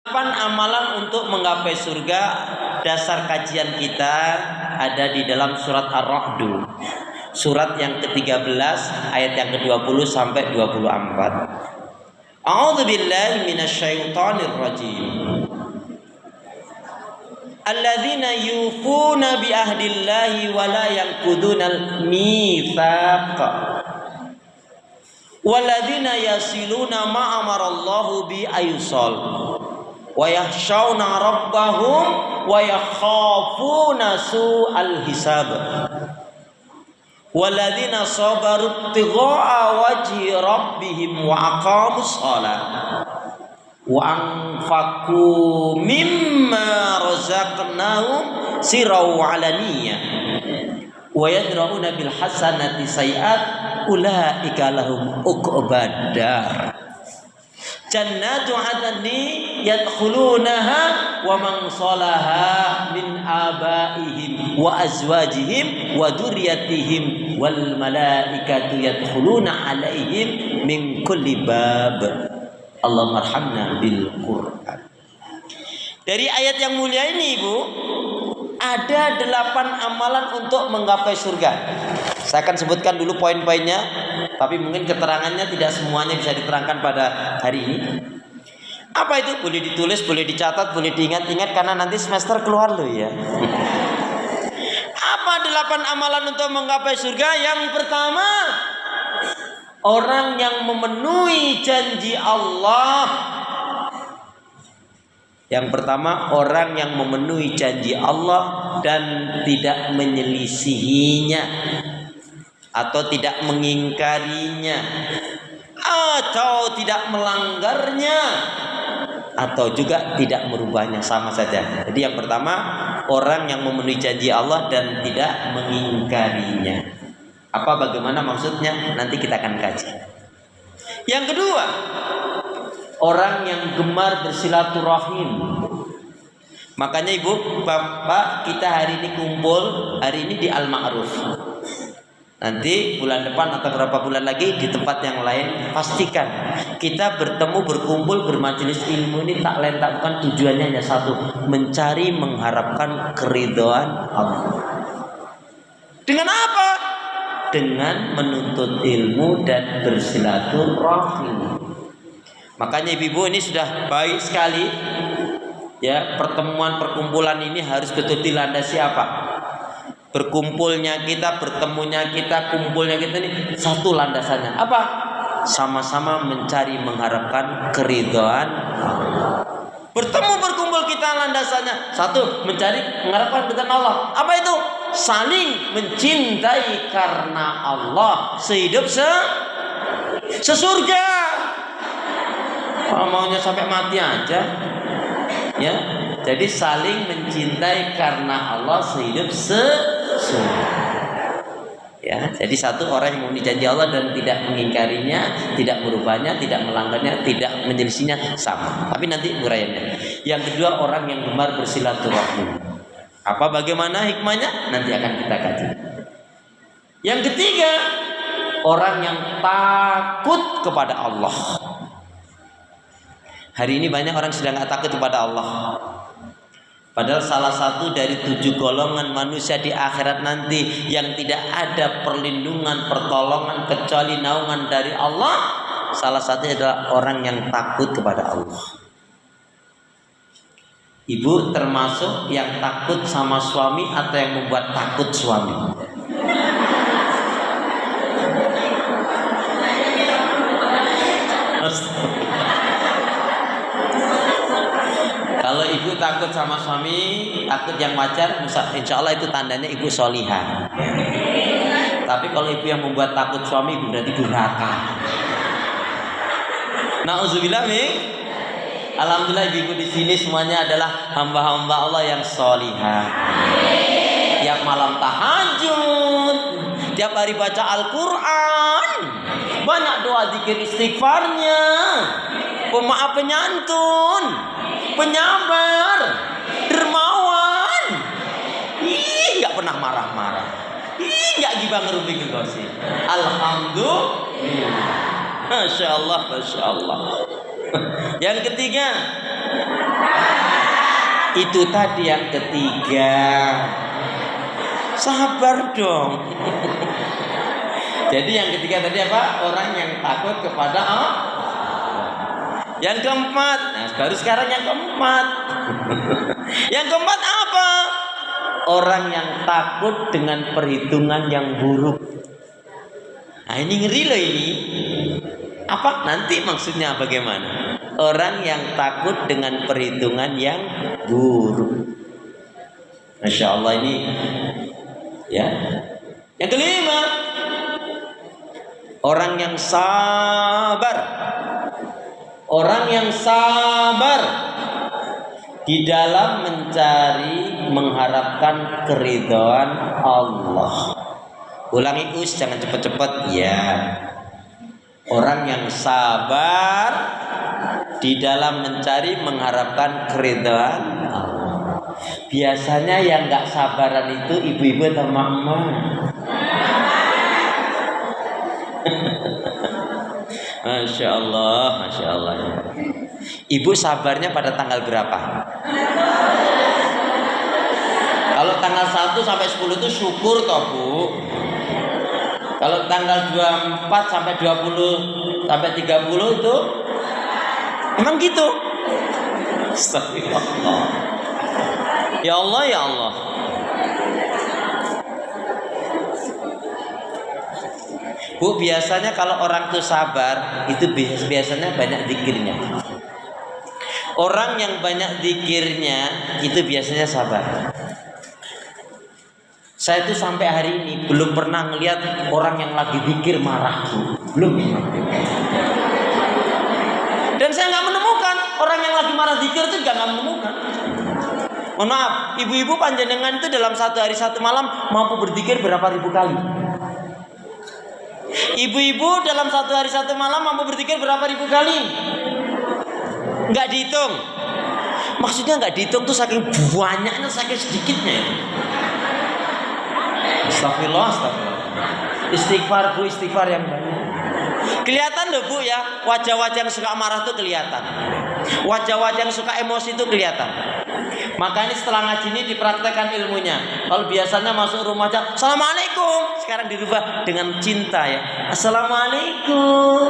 Amalan untuk menggapai surga, dasar kajian kita ada di dalam surat Ar-Ra'd, surat yang ke-13 ayat yang ke-20 sampai 24. A'udzubillahi minasyaitonir rajim. Alladzina yufuna bi ahdillahi wa la yanqudunal mitsaq. Walladzina yasiluna ma amarallahu bi ayyusal. Wa yakhshawna rabbahum wa yakhafuna su'al hisab. Walladzina sabaru ibtigha'a wajhi rabbihim wa aqamus shalah wa anfaqu mimma razaqnahum sirran wa alaniyah wa yadra'una bil hasanati sayi'at ulaika lahum uqbad dar. Jannatu adni yadkhulunaha wa man salaha min abaihim wa azwajihim wa dzurriyyatihim wal malaikatu yadkhuluna alaihim min kulli bab. Allahumma arhamna bil Qur'an. Dari ayat yang mulia ini, Ibu, ada 8 amalan untuk menggapai surga. Saya akan sebutkan dulu poin-poinnya, tapi mungkin keterangannya tidak semuanya bisa diterangkan pada hari ini. Apa itu? Boleh ditulis, boleh dicatat, boleh diingat-ingat karena nanti semester keluar loh ya. Apa 8 amalan untuk menggapai surga? Yang pertama, orang yang memenuhi janji Allah. Yang pertama, orang yang memenuhi janji Allah dan tidak menyelisihinya atau tidak mengingkarinya atau tidak melanggarnya atau juga tidak merubahnya, sama saja. Jadi yang pertama, orang yang memenuhi janji Allah dan tidak mengingkarinya. Apa bagaimana maksudnya? Nanti kita akan kaji. Yang kedua, orang yang gemar bersilaturahim. Makanya Ibu, Bapak, kita hari ini kumpul, hari ini di Al-Ma'ruf. Nanti bulan depan atau berapa bulan lagi di tempat yang lain, pastikan kita bertemu, berkumpul, bermajelis ilmu ini tak lain tak bukan tujuannya hanya satu, mencari, mengharapkan keridhaan Allah. Dengan apa? Dengan menuntut ilmu dan bersilaturahim. Makanya ibu-ibu ini sudah baik sekali ya, pertemuan perkumpulan ini harus betul dilandasi apa? Berkumpulnya kita, bertemunya kita, kumpulnya kita ini satu landasannya apa? Sama-sama mencari, mengharapkan keridhaan Allah. Bertemu berkumpul kita landasannya satu, mencari, mengharapkan keridhaan Allah. Apa itu? Saling mencintai karena Allah, sehidup sesurga. Kalau maunya sampai mati aja, ya. Jadi saling mencintai karena Allah, sehidup sesurga. Ya, jadi satu, orang yang memenuhi janji Allah dan tidak mengingkarinya, tidak merubahnya, tidak melanggarnya, tidak menyelisihinya, sama. Tapi nanti uraiannya. Yang kedua, orang yang gemar bersilaturahim. Apa bagaimana hikmahnya? Nanti akan kita kaji. Yang ketiga, orang yang takut kepada Allah. Hari ini banyak orang sudah nggak takut kepada Allah. Padahal salah satu dari 7 golongan manusia di akhirat nanti yang tidak ada perlindungan, pertolongan kecuali naungan dari Allah, salah satunya adalah orang yang takut kepada Allah. Ibu termasuk yang takut sama suami atau yang membuat takut suami? Kalau ibu takut sama suami, takut yang wajar, insya Allah itu tandanya ibu solihah. Tapi kalau ibu yang membuat takut suami, ibu berarti durhaka. Nauzubillah min. Alhamdulillah ibu di sini semuanya adalah hamba-hamba Allah yang solihah. Tiap malam tahajud, tiap hari baca Al-Quran, banyak doa zikir istighfarnya, pemaaf penyantun, penyabar, dermawan, nggak pernah marah-marah, nggak gibah ngerubing ngegosip. Alhamdulillah, masya Allah, masya Allah. Yang ketiga, Itu tadi yang ketiga. Sabar dong. Jadi yang ketiga tadi apa? Orang yang takut kepada Allah. Yang keempat, nah baru sekarang yang keempat. Yang keempat apa? Orang yang takut dengan perhitungan yang buruk. Nah ini ngeri loh ini. Apa nanti maksudnya bagaimana? Orang yang takut dengan perhitungan yang buruk. Masya Allah ini. Ya. Yang kelima, orang yang sabar. Orang yang sabar di dalam mencari mengharapkan keridhaan Allah. Ulangi us, jangan cepat-cepat ya. Orang yang sabar di dalam mencari mengharapkan keridhaan Allah. Biasanya yang nggak sabaran itu ibu-ibu atau mama. Masya Allah, Masya Allah. Ibu sabarnya pada tanggal berapa? Kalau tanggal 1 sampai 10 itu syukur toh Bu. Kalau tanggal 24 sampai 20 sampai 30 itu emang gitu. Astagfirullah. Ya Allah, ya Allah. Bu, biasanya kalau orang itu sabar, itu biasanya banyak zikirnya. Orang yang banyak zikirnya itu biasanya sabar. Saya itu sampai hari ini belum pernah ngelihat orang yang lagi zikir marah, belum. Dan saya nggak menemukan orang yang lagi marah zikir itu juga nggak menemukan. Mohon maaf, ibu-ibu panjenengan itu dalam satu hari satu malam mampu berzikir berapa ribu kali? Ibu-ibu dalam satu hari satu malam mampu berzikir berapa ribu kali? Nggak dihitung. Maksudnya nggak dihitung tuh saking banyaknya, saking sedikitnya. Astagfirullah, astagfirullah. Istighfar Bu, istighfar yang banyak. Kelihatan loh Bu ya, wajah-wajah yang suka marah tuh kelihatan. Wajah-wajah yang suka emosi itu kelihatan. Makanya setelah ngaji ini dipraktekkan ilmunya. Kalau biasanya masuk rumah aja, Assalamualaikum. Sekarang dirubah dengan cinta ya. Assalamualaikum.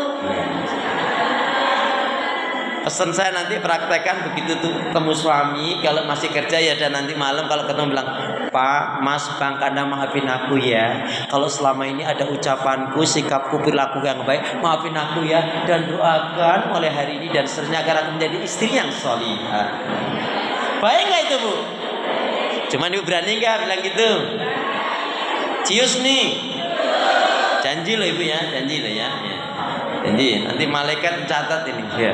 Pesan saya nanti praktekkan begitu tuh ketemu suami, kalau masih kerja ya, dan nanti malam kalau ketemu bilang, Pak, Mas, Bang, Anda maafin aku ya. Kalau selama ini ada ucapanku, sikapku, perilaku yang baik, maafin aku ya, dan doakan mulai hari ini dan seterusnya agar aku menjadi istri yang sholihah. Baik nggak itu Bu? Cuman Ibu berani nggak bilang gitu? Cius nih. Janji loh Ibu ya, janji loh ya. Janji, nanti malaikat catat ini ya.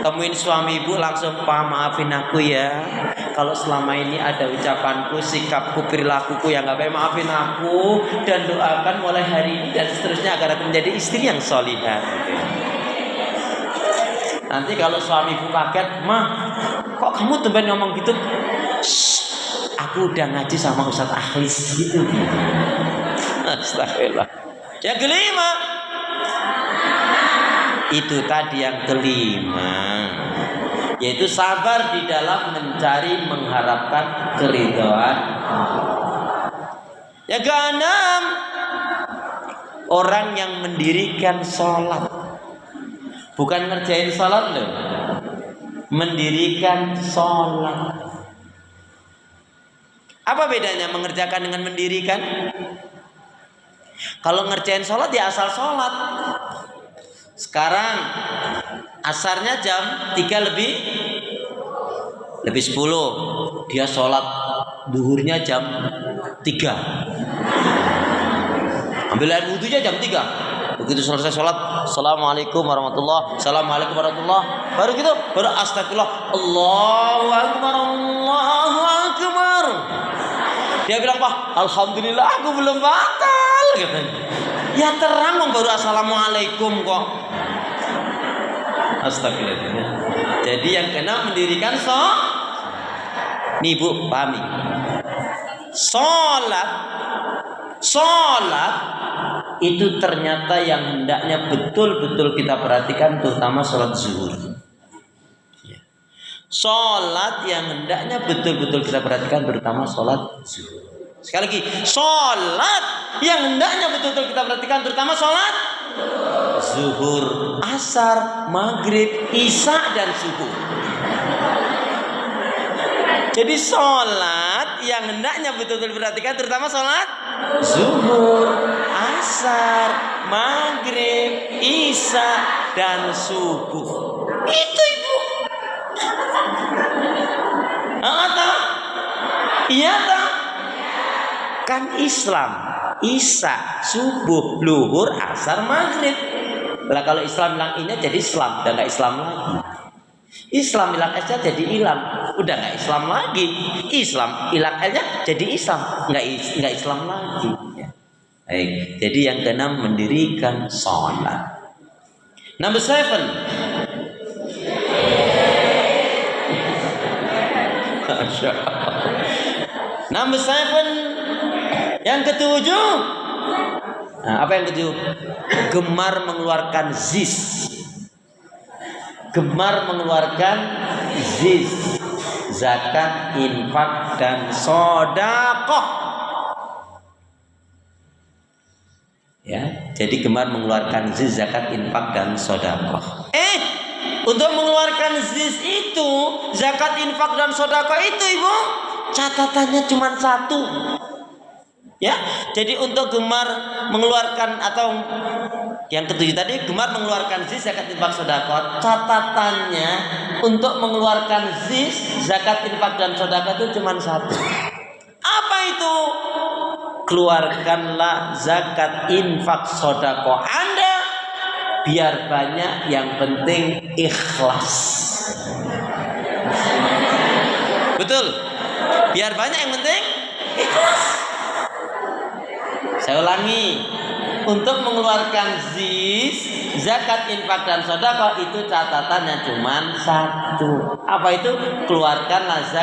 Temuin suami Ibu langsung, Pak, maafin aku ya. Kalau selama ini ada ucapanku, sikapku, perilakuku yang nggak baik, maafin aku dan doakan mulai hari ini dan seterusnya agar aku menjadi istri yang sholihah. Nanti kalau suami Ibu kaget, Mah, kok kamu tumben ngomong gitu? Shh, aku udah ngaji sama Ustadz Akhlis gitu. Astagfirullah. Yang kelima, itu tadi yang kelima, yaitu sabar di dalam mencari mengharapkan keridhaan. Yang keenam, orang yang mendirikan sholat, bukan ngerjain sholat loh, mendirikan sholat. Apa bedanya mengerjakan dengan mendirikan? Kalau ngerjain sholat ya asal sholat. Sekarang asarnya jam 3 lebih 10. Dia sholat duhurnya jam 3. Ambil air wudhunya jam 3. Begitu selesai sholat, Assalamualaikum warahmatullahi, Assalamualaikum warahmatullahi. Baru gitu, baru astagfirullah, Allahu Akbar, Allahu Akbar. Dia bilang, Pak, Alhamdulillah aku belum batal, katanya. Ya terang baru Assalamualaikum kok. Astagfirullah. Jadi yang keenam mendirikan sholat. Nih Bu, pahami. Sholat itu ternyata yang hendaknya betul-betul kita perhatikan, terutama sholat zuhur. Sholat yang hendaknya betul-betul kita perhatikan, terutama sholat zuhur. Sekali lagi, sholat yang hendaknya betul-betul kita perhatikan, terutama sholat zuhur, asar, maghrib, isya, dan subuh. Jadi sholat yang hendaknya betul-betul diperhatikan, terutama sholat zuhur, asar, maghrib, isya, dan subuh. Itu ibu. Atau iya tak? Kan Islam, isya, subuh, luhur, asar, maghrib. Lah kalau Islam bilang ini jadi Islam, udah nggak Islam lagi. Islam hilang S-nya jadi hilang, udah nggak Islam lagi. Islam hilang L-nya jadi Islam, nggak Islam lagi. Baik, jadi yang keenam mendirikan sholat. Number 7. Number 7. Yang ketujuh. Nah, apa yang ketujuh? Gemar mengeluarkan zis. Gemar mengeluarkan zis, zakat, infak, dan sedekah. Ya, jadi gemar mengeluarkan zis, zakat, infak, dan sedekah. Untuk mengeluarkan zis itu, zakat, infak, dan sedekah itu, ibu, catatannya cuma satu. Ya, jadi untuk gemar mengeluarkan atau yang ketujuh tadi, gemar mengeluarkan zis, zakat, infak, sedekah, catatannya untuk mengeluarkan zis, zakat, infak, dan sedekah itu cuma satu. Apa itu? Keluarkanlah zakat, infak, sedekah Anda biar banyak, yang penting ikhlas. Betul? Biar banyak, yang penting ikhlas. Saya ulangi, untuk mengeluarkan zis, zakat, infak, dan sedekah itu catatannya cuma satu. Apa itu? Keluarkanlah zakat.